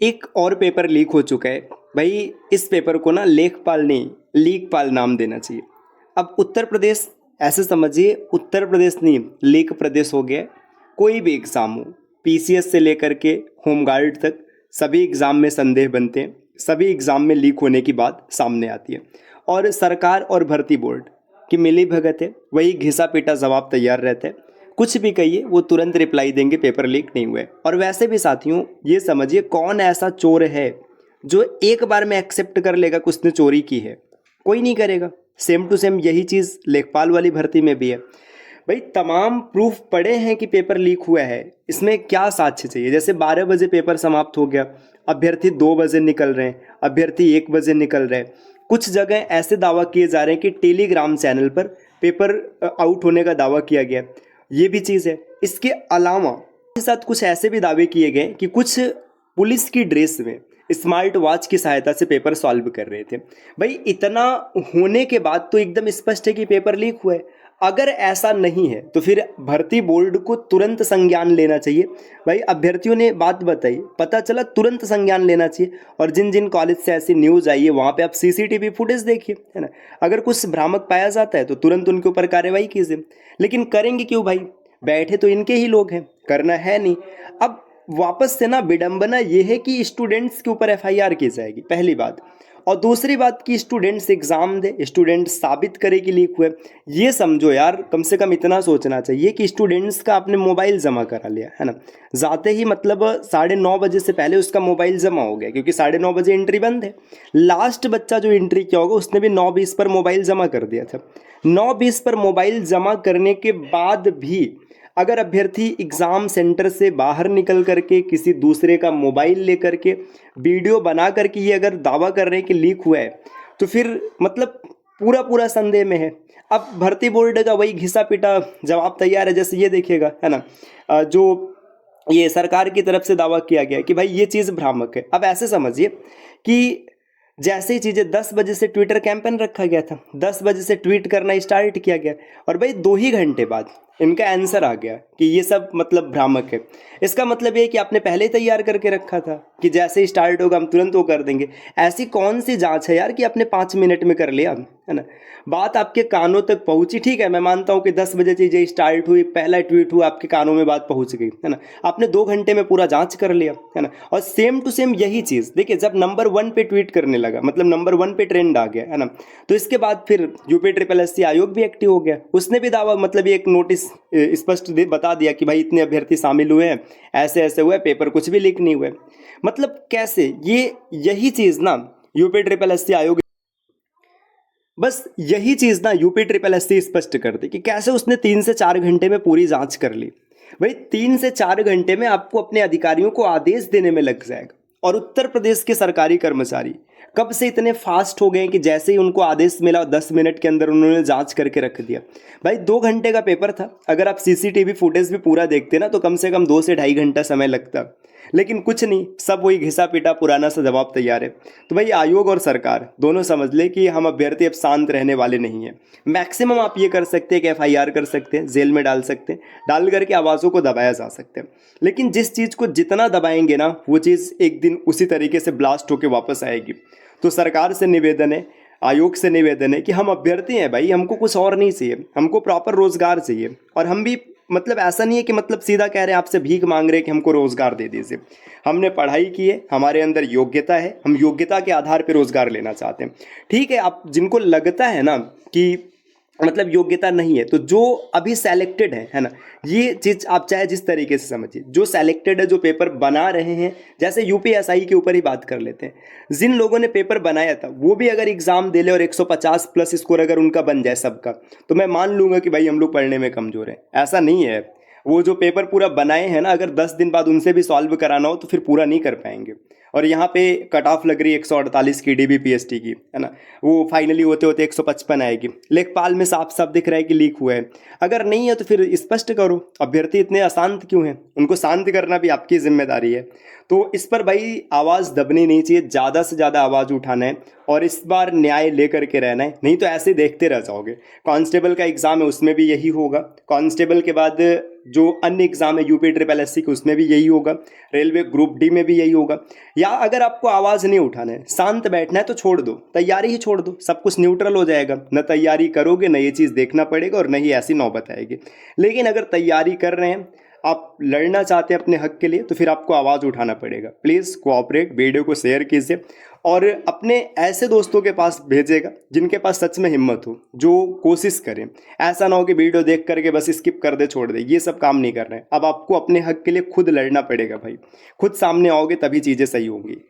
एक और paper leak हो चुका है भाई। इस पेपर को ना लेखपाल नहीं, लीकपाल नाम देना चाहिए। अब उत्तर प्रदेश, ऐसे समझिए उत्तर प्रदेश नहीं, लीक प्रदेश हो गया है। कोई भी एग्ज़ाम हो, पीसीएस से लेकर के होमगार्ड तक, सभी एग्ज़ाम में संदेह बनते हैं, सभी एग्ज़ाम में लीक होने की बात सामने आती है। और सरकार और भर्ती बोर्ड की मिली भगत है, वही घिसा पीटा जवाब तैयार रहता है। कुछ भी कहिए वो तुरंत रिप्लाई देंगे, पेपर लीक नहीं हुआ है। और वैसे भी साथियों, ये समझिए कौन ऐसा चोर है जो एक बार में एक्सेप्ट कर लेगा कि उसने चोरी की है? कोई नहीं करेगा। सेम टू सेम यही चीज़ लेखपाल वाली भर्ती में भी है। भाई तमाम प्रूफ पड़े हैं कि पेपर लीक हुआ है, इसमें क्या साक्ष्य चाहिए? जैसे 12 बजे पेपर समाप्त हो गया, अभ्यर्थी 2 बजे निकल रहे हैं, अभ्यर्थी 1 बजे निकल रहे हैं। कुछ जगह ऐसे दावा किए जा रहे हैं कि टेलीग्राम चैनल पर पेपर आउट होने का दावा किया गया। ये भी चीज़ है। इसके अलावा के साथ कुछ ऐसे भी दावे किए गए कि कुछ पुलिस की ड्रेस में स्मार्ट वॉच की सहायता से पेपर सॉल्व कर रहे थे। भाई इतना होने के बाद तो एकदम स्पष्ट है कि पेपर लीक हुआ है। अगर ऐसा नहीं है तो फिर भर्ती बोर्ड को तुरंत संज्ञान लेना चाहिए। भाई अभ्यर्थियों ने बात बताई, पता चला, तुरंत संज्ञान लेना चाहिए। और जिन जिन कॉलेज से ऐसी न्यूज़ आई है वहाँ पे आप सीसीटीवी फुटेज देखिए, है ना। अगर कुछ भ्रामक पाया जाता है तो तुरंत उनके ऊपर कार्यवाही कीजिए। लेकिन करेंगे क्यों भाई? बैठे तो इनके ही लोग हैं, करना है नहीं। अब वापस से ना विडंबना ये है कि स्टूडेंट्स के ऊपर एफआईआर की जाएगी, पहली बात। और दूसरी बात कि स्टूडेंट्स एग्जाम दे, स्टूडेंट साबित करे कि लीक हुए। ये समझो यार, कम से कम इतना सोचना चाहिए कि स्टूडेंट्स का आपने मोबाइल जमा करा लिया, है ना। जाते ही मतलब 9:30 बजे से पहले उसका मोबाइल जमा हो गया, क्योंकि 9:30 बजे एंट्री बंद है। लास्ट बच्चा जो एंट्री किया होगा उसने भी 9:20 पर मोबाइल जमा कर दिया था। 9:20 पर मोबाइल जमा करने के बाद भी अगर अभ्यर्थी एग्ज़ाम सेंटर से बाहर निकल करके किसी दूसरे का मोबाइल लेकर के वीडियो बना करके ये अगर दावा कर रहे हैं कि लीक हुआ है, तो फिर मतलब पूरा पूरा संदेह में है। अब भर्ती बोर्ड का वही घिसा पिटा जवाब तैयार है। जैसे ये देखिएगा, है ना, जो ये सरकार की तरफ से दावा किया गया है कि भाई ये चीज़ भ्रामक है। अब ऐसे समझिए कि जैसे ही चीज़ें 10 बजे से ट्विटर कैंपेन रखा गया था, 10 बजे से ट्वीट करना स्टार्ट किया गया, और भाई 2 ही घंटे बाद इनका आंसर आ गया कि ये सब मतलब भ्रामक है। इसका मतलब ये है कि आपने पहले ही तैयार करके रखा था कि जैसे ही स्टार्ट होगा हम तुरंत वो कर देंगे। ऐसी कौन सी जांच है यार कि आपने 5 मिनट में कर लिया, है ना। बात आपके कानों तक पहुंची, ठीक है, मैं मानता हूँ कि 10 बजे चीज़ें स्टार्ट हुई, पहला ट्वीट हुआ, आपके कानों में बात पहुंच गई, है ना। आपने 2 घंटे में पूरा जांच कर लिया, है ना। और सेम टू सेम यही चीज़ देखिए, जब नंबर 1 पे ट्वीट करने लगा, मतलब नंबर 1 पे ट्रेंड आ गया, है ना, तो इसके बाद फिर यूपी ट्रिपल एस सी आयोग भी एक्टिव हो गया। उसने भी दावा, मतलब एक नोटिस स्पष्ट बता दिया कि भाई इतने अभ्यर्थी शामिल हुए हैं, ऐसे ऐसे हुए, पेपर कुछ भी लीक नहीं हुए। मतलब कैसे ये, यही चीज़ ना यूपी ट्रिपल एस सी आयोग, बस यही चीज़ ना यूपी ट्रिपल एस सी स्पष्ट कर दी कि कैसे उसने 3 से 4 घंटे में पूरी जांच कर ली। भाई 3 से 4 घंटे में आपको अपने अधिकारियों को आदेश देने में लग जाएगा। और उत्तर प्रदेश के सरकारी कर्मचारी कब से इतने फास्ट हो गए हैं कि जैसे ही उनको आदेश मिला 10 मिनट के अंदर उन्होंने जांच करके रख दिया। भाई 2 घंटे का पेपर था, अगर आप सीसीटीवी फुटेज भी पूरा देखते ना तो कम से कम 2 से ढाई घंटा समय लगता। लेकिन कुछ नहीं, सब वही घिसा पिटा पुराना सा जवाब तैयार है। तो भाई आयोग और सरकार दोनों समझ ले कि हम अभ्यर्थी अब शांत रहने वाले नहीं हैं। मैक्सिमम आप ये कर सकते हैं कि एफआईआर कर सकते हैं, जेल में डाल सकते हैं, डाल करके आवाज़ों को दबाया जा सकते हैं। लेकिन जिस चीज़ को जितना दबाएंगे ना, वो चीज़ एक दिन उसी तरीके से ब्लास्ट होकर वापस आएगी। तो सरकार से निवेदन है, आयोग से निवेदन है कि हम अभ्यर्थी हैं भाई, हमको कुछ और नहीं चाहिए, हमको प्रॉपर रोजगार चाहिए। और हम भी मतलब ऐसा नहीं है कि मतलब सीधा कह रहे हैं आपसे भीख मांग रहे हैं कि हमको रोजगार दे दीजिए। हमने पढ़ाई की है, हमारे अंदर योग्यता है, हम योग्यता के आधार पर रोजगार लेना चाहते हैं। ठीक है, आप जिनको लगता है ना कि मतलब योग्यता नहीं है, तो जो अभी सेलेक्टेड है ना, ये चीज़ आप चाहे जिस तरीके से समझिए, जो सेलेक्टेड है, जो पेपर बना रहे हैं, जैसे यूपीएसआई के ऊपर ही बात कर लेते हैं। जिन लोगों ने पेपर बनाया था वो भी अगर एग्जाम दे ले और 150 प्लस स्कोर अगर उनका बन जाए सबका, तो मैं मान लूंगा कि भाई हम लोग पढ़ने में कमजोर हैं। ऐसा नहीं है। वो जो पेपर पूरा बनाए हैं ना, अगर 10 दिन बाद उनसे भी सॉल्व कराना हो तो फिर पूरा नहीं कर पाएंगे। और यहाँ पे कट ऑफ लग रही है 148 की डीबीपीएसटी की, है ना, वो फाइनली होते होते 155 आएगी। लेखपाल में साफ साफ दिख रहा है कि लीक हुआ है। अगर नहीं है तो फिर स्पष्ट करो, अभ्यर्थी इतने अशांत क्यों हैं, उनको शांत करना भी आपकी जिम्मेदारी है। तो इस पर भाई आवाज़ दबनी नहीं चाहिए, ज़्यादा से ज़्यादा आवाज़ उठाना है और इस बार न्याय लेकर के रहना है, नहीं तो ऐसे देखते रह जाओगे। कांस्टेबल का एग्ज़ाम है, उसमें भी यही होगा। कांस्टेबल के बाद जो अन्य एग्जाम है यूपी ट्रिपल एससी के उसमें भी यही होगा, रेलवे ग्रुप डी में भी यही होगा। या अगर आपको आवाज़ नहीं उठाना है, शांत बैठना है, तो छोड़ दो, तैयारी ही छोड़ दो, सब कुछ न्यूट्रल हो जाएगा, न तैयारी करोगे न ये चीज़ देखना पड़ेगा और न ही ऐसी नौबत आएगी। लेकिन अगर तैयारी कर रहे हैं, आप लड़ना चाहते हैं अपने हक के लिए, तो फिर आपको आवाज़ उठाना पड़ेगा। प्लीज़ कोऑपरेट, वीडियो को शेयर कीजिए और अपने ऐसे दोस्तों के पास भेजिएगा जिनके पास सच में हिम्मत हो, जो कोशिश करें। ऐसा ना हो कि वीडियो देख करके बस स्किप कर दे, छोड़ दे, ये सब काम नहीं कर रहे हैं। अब आपको अपने हक के लिए खुद लड़ना पड़ेगा भाई, खुद सामने आओगे तभी चीज़ें सही होंगी।